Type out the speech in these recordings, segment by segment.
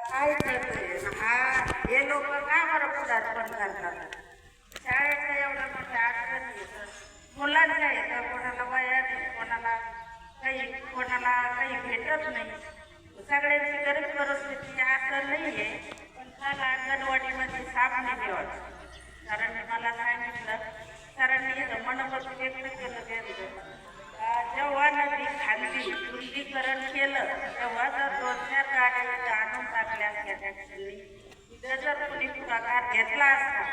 काय करतोय हा हे लोक का बरं पदार्पण करतात? शाळेचं एवढं मोठ्या अडचणी येतं, मुलांच्या येतं, कोणाला वया नाही, कोणाला काही भेटत नाही. सगळ्यांची गरीब परिस्थिती असं नाही आहे. पण मला अंगणवाडीमध्ये साप नाही वाटत. कारण मला सांगितलं सरांनी इथं मनोगत व्यक्त केलं त्यांचं. जेव्हा नदी खाल्ली शुद्धीकरण केलं तेव्हा जर 2-4 गाड्या आणून टाकल्या असत्या टॅक्सीने, तिथं जर कोणी पुढाकार घेतला असता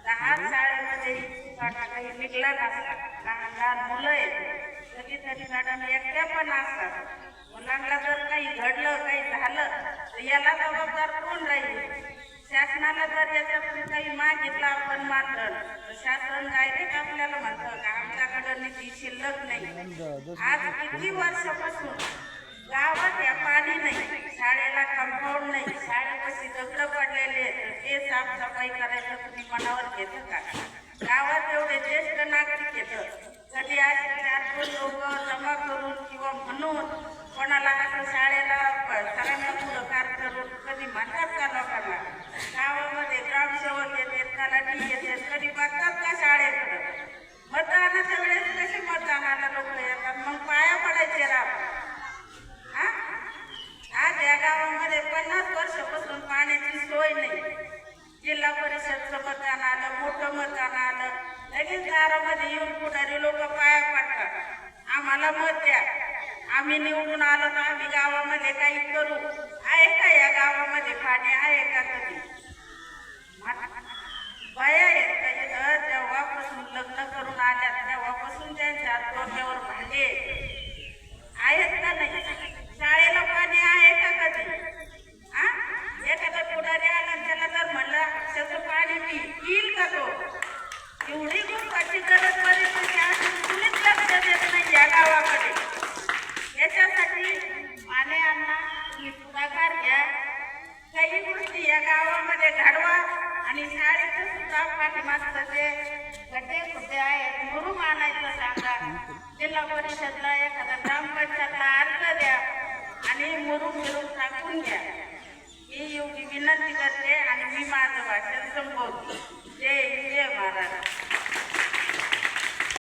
तर आज शाळेमध्ये काही निघला नसता. लहान लहान मुलं आहेत, कधीतरी मॅडम एकट्या पण असतात. मुलांना जर काही घडलं काही झालं तर याला जबाबदार कोण राहील? शासनाला जर याच्यातून काही मागितलं आपण मात्र शासन डायरेक्ट आपल्याला म्हणतं का आमच्याकडं निधी शिल्लक नाही. आज किती वर्षापासून गावात या पाणी नाही, शाळेला कंपाऊंड नाही, शाळेपाशी दगड पडलेले ते साफसफाई करायचं तुम्ही मनावर घेतं का? गावात एवढे ज्येष्ठ नागरिक येतं, कधी असे 4 लोक जमा करून किंवा म्हणून कोणाला असं शाळेला सरांना पुढाकार करून कधी म्हणतात का लोकांना? गावामध्ये ग्रामसेवक येते, तलाठी येते, कधी बघतात का शाळेकडं? मतदानाच्या वेळेस कसे मतदानाला लोक येतात, मग पाया पडायचे राव. आज या गावामध्ये 50 वर्षापासून पाण्याची सोय नाही. जिल्हा परिषदचं मतदान आलं, मोठं मतदान आलं, लगेच दारामध्ये येऊन पुढारी लोक पाया पडतात, आम्हाला मत द्या, आम्ही निवडून आलो तर आम्ही गावामध्ये काही करू. आहे का या गावामध्ये पाणी आहे का? कधी बाया आहेत का इथं? जेव्हापासून लग्न करून आल्या तेव्हापासून त्यांच्या डोक्यावर भांडे आहेत का नाही? शाळेला पाणी आहे का कधी? एखादा पुढारी आला त्याला जर म्हणलं त्याचं पाणी पिईल का तो? एवढी खूप गरज परिस्थिती असून कुणीच लक्ष देत नाही या गावाकडे. याच्यासाठी माने अण्णा तुम्ही पुढाकार घ्या, काही गोष्टी या गावामध्ये घडवा आणि शाळेचं सुद्धा पाठीमागचं जे गड्डे खुड्डे आहेत मुरुम आणायचं सांगा. जिल्हा परिषदला एखादा ग्रामपंचायतला अर्ज द्या आणि मुरुम टाकून घ्या. ही एवढी विनंती करते आणि मी माझं भाषण संपवते. जय हिंद, जय महाराष्ट्र.